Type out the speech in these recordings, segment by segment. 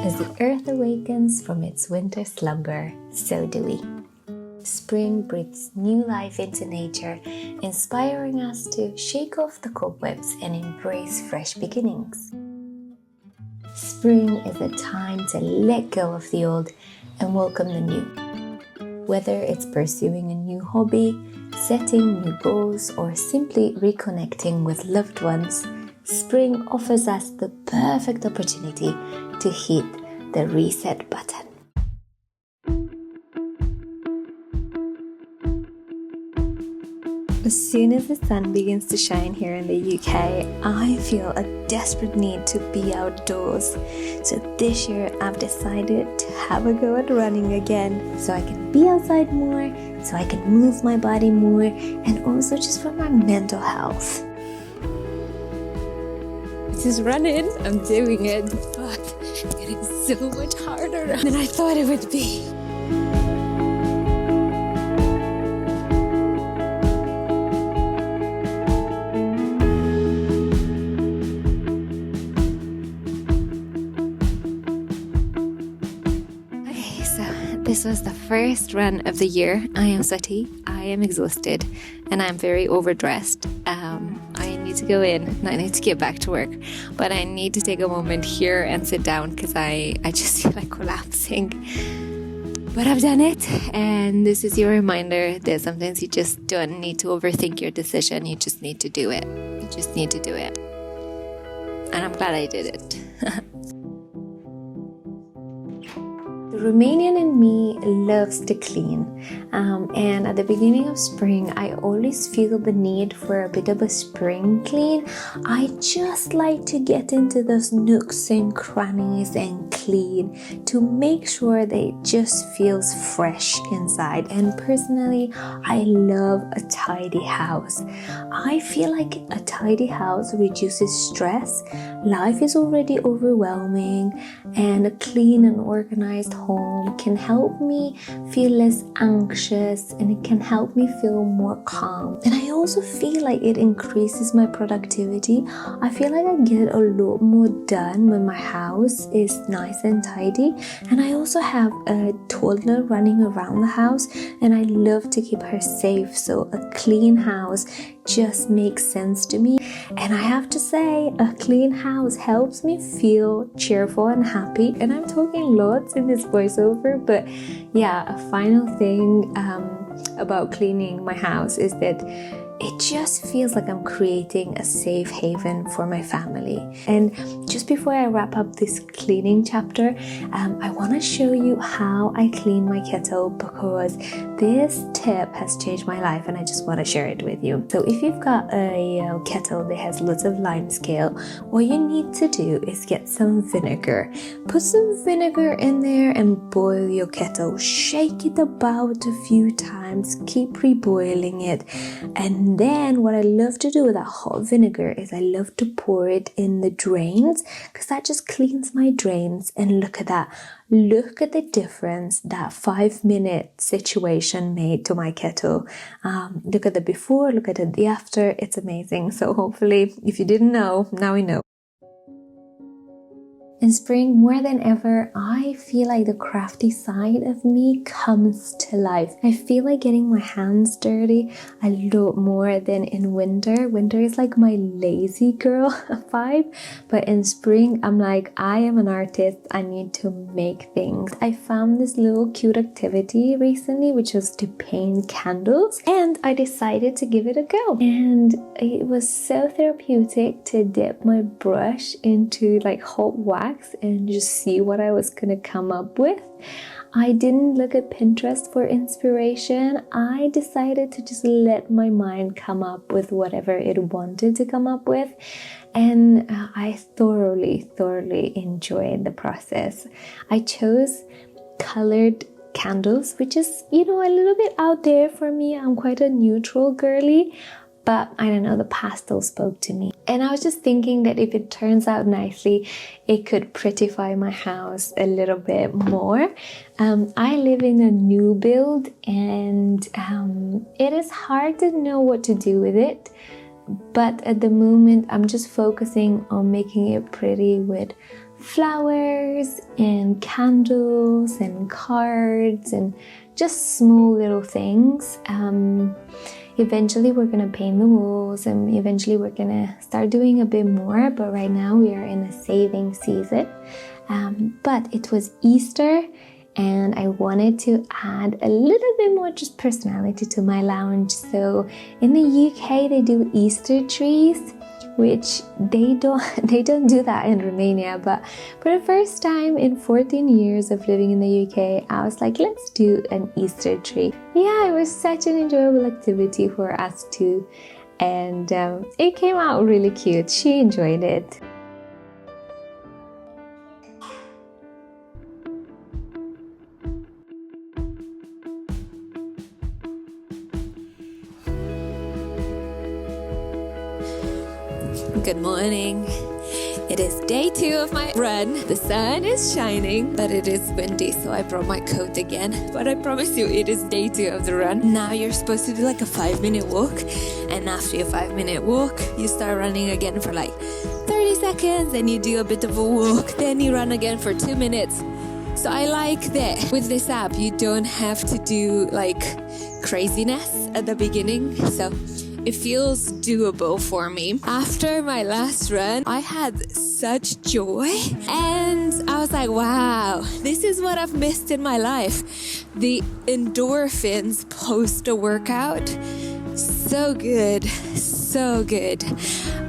As the earth awakens from its winter slumber, so do we. Spring breathes new life into nature, inspiring us to shake off the cobwebs and embrace fresh beginnings. Spring is a time to let go of the old and welcome the new. Whether it's pursuing a new hobby, setting new goals, or simply reconnecting with loved ones, spring offers us the perfect opportunity to hit the reset button. As soon as the sun begins to shine here in the UK, I feel a desperate need to be outdoors. So this year I've decided to have a go at running again, so I can be outside more, so I can move my body more, and also just for my mental health. This is running, I'm doing it, but it is so much harder than I thought it would be. This was the first run of the year. I am sweaty, I am exhausted, and I'm very overdressed. I need to go in and I need to get back to work, but I need to take a moment here and sit down because I just feel like collapsing. But I've done it, and this is your reminder that sometimes you just don't need to overthink your decision. You just need to do it. You just need to do it. And I'm glad I did it. The Romanian in me loves to clean, and at the beginning of spring I always feel the need for a bit of a spring clean. I just like to get into those nooks and crannies and clean to make sure that it just feels fresh inside. And personally, I love a tidy house. I feel like a tidy house reduces stress. Life is already overwhelming, and a clean and organized home can help me feel less anxious, and it can help me feel more calm. And I also feel like it increases my productivity. I feel like I get a lot more done when my house is nice and tidy. And I also have a toddler running around the house, and I love to keep her safe, so a clean house just makes sense to me. And I have to say, a clean house helps me feel cheerful and happy. And I'm talking lots in this voiceover, but yeah, a final thing about cleaning my house is that it just feels like I'm creating a safe haven for my family. And just before I wrap up this cleaning chapter, I want to show you how I clean my kettle, because this tip has changed my life and I just want to share it with you. So if you've got a kettle that has lots of lime scale, what you need to do is get some vinegar. Put some vinegar in there and boil your kettle. Shake it about a few times, keep reboiling it, and then what I love to do with that hot vinegar is I love to pour it in the drains, because that just cleans my drains. And look at that. Look at the difference that 5-minute situation made to my kettle. Look at the before, look at the after. It's amazing. So hopefully, if you didn't know, now you know. In spring, more than ever, I feel like the crafty side of me comes to life. I feel like getting my hands dirty a lot more than in winter. Winter is like my lazy girl vibe, but in spring, I'm like, I am an artist. I need to make things. I found this little cute activity recently, which was to paint candles, and I decided to give it a go. And it was so therapeutic to dip my brush into like hot wax and just see what I was gonna come up with. I didn't look at Pinterest for inspiration. I decided to just let my mind come up with whatever it wanted to come up with, and I thoroughly enjoyed the process. I chose colored candles, which is, a little bit out there for me. I'm quite a neutral girly, but I don't know, the pastel spoke to me. And I was just thinking that if it turns out nicely, it could prettify my house a little bit more. I live in a new build, and it is hard to know what to do with it. But at the moment, I'm just focusing on making it pretty with flowers and candles and cards and just small little things. Eventually we're gonna paint the walls, and eventually we're gonna start doing a bit more, but right now we are in a saving season. But it was Easter, and I wanted to add a little bit more just personality to my lounge. So in the UK they do Easter trees, which they don't do that in Romania. But for the first time in 14 years of living in the UK, I was like, let's do an Easter tree. Yeah, it was such an enjoyable activity for us too, and it came out really cute. She enjoyed it. Good morning. It is day 2 of my run. The sun is shining, but it is windy, so I brought my coat again. But I promise you, it is day 2 of the run. Now you're supposed to do like a 5-minute walk, and after your 5-minute walk, you start running again for like 30 seconds, then you do a bit of a walk, then you run again for 2 minutes. So I like that with this app, you don't have to do like craziness at the beginning, so it feels doable for me. After my last run, I had such joy, and I was like, wow, this is what I've missed in my life. The endorphins post a workout. So good, so good.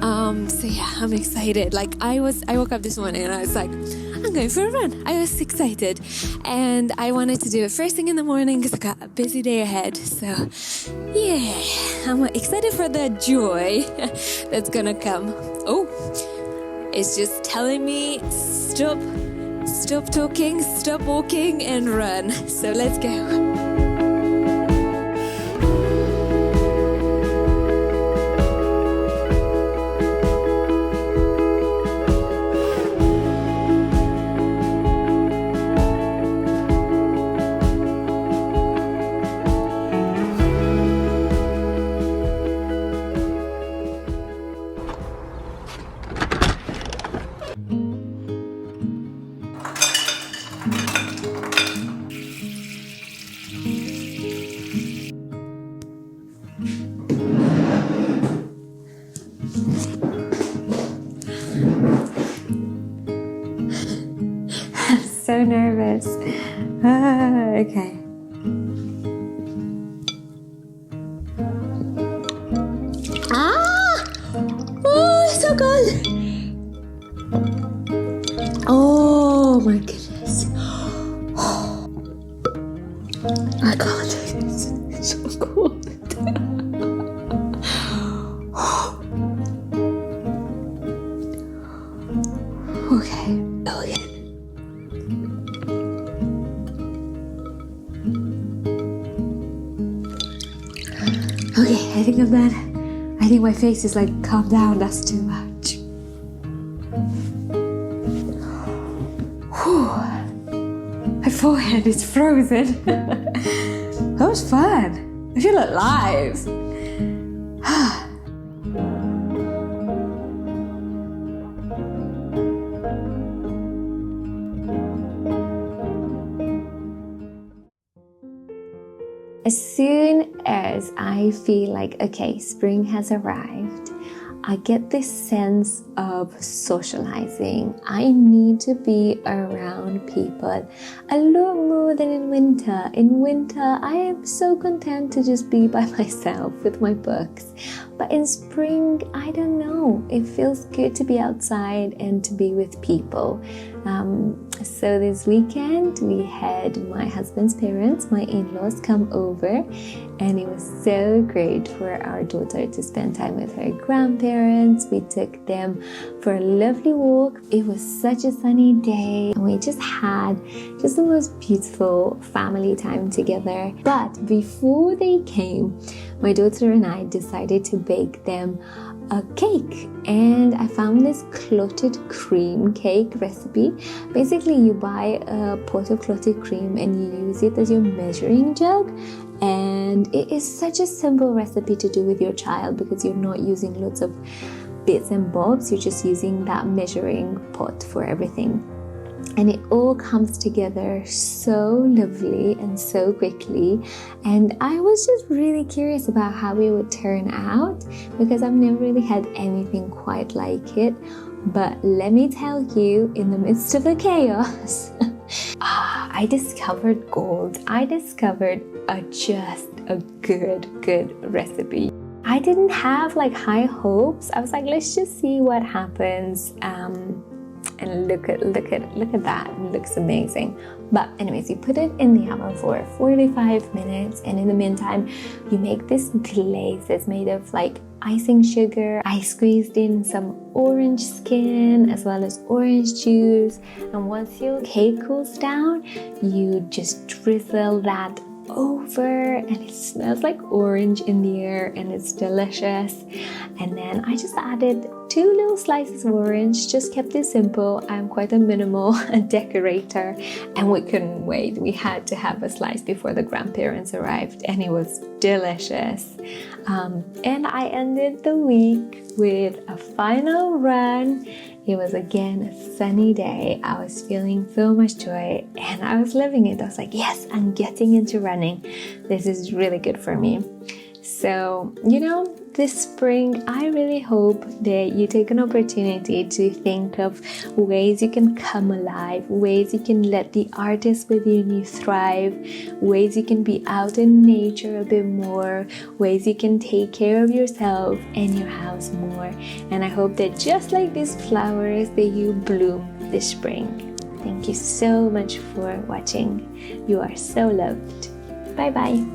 So yeah, I'm excited. Like I woke up this morning and I was like, I'm going for a run. I was excited, and I wanted to do it first thing in the morning because I got a busy day ahead. So yeah, I'm excited for the joy that's gonna come. Oh, it's just telling me stop talking, stop walking, and run. So let's go. So nervous. Okay. Oh, it's so good. Oh my goodness. Oh, I can't do this. It's so cold. Okay. Okay, I think I'm done. I think my face is like, calm down, that's too much. Whew. My forehead is frozen. That was fun. I feel alive. As soon as I feel like, okay, spring has arrived, I get this sense of socializing. I need to be around people a lot more than in winter. In winter, I am so content to just be by myself with my books. But in spring, I don't know. It feels good to be outside and to be with people. So this weekend, we had my husband's parents, my in-laws, come over, and it was so great for our daughter to spend time with her grandparents. We took them for a lovely walk. It was such a sunny day, and we just had the most beautiful family time together. But before they came, my daughter and I decided to bake them a cake, and I found this clotted cream cake recipe. Basically, you buy a pot of clotted cream and you use it as your measuring jug, and it is such a simple recipe to do with your child because you're not using lots of bits and bobs, you're just using that measuring pot for everything. and it all comes together so lovely and so quickly. And I was just really curious about how it would turn out, because I've never really had anything quite like it. But let me tell you, in the midst of the chaos, I discovered gold. I discovered just a good recipe. I didn't have like high hopes. I was like, let's just see what happens. And look at that. It looks amazing. But anyways, you put it in the oven for 45 minutes, and in the meantime you make this glaze that's made of like icing sugar. I squeezed in some orange skin as well as orange juice, and once your cake cools down, you just drizzle that over, and it smells like orange in the air, and it's delicious. And then I just added 2 little slices of orange, just kept it simple. I'm quite a minimal decorator, and we couldn't wait. We had to have a slice before the grandparents arrived, and it was delicious. And I ended the week with a final run. It was again a sunny day. I was feeling so much joy, and I was loving it. I was like, yes, I'm getting into running. This is really good for me. So, this spring, I really hope that you take an opportunity to think of ways you can come alive, ways you can let the artist within you thrive, ways you can be out in nature a bit more, ways you can take care of yourself and your house more. And I hope that just like these flowers, that you bloom this spring. Thank you so much for watching. You are so loved. Bye bye.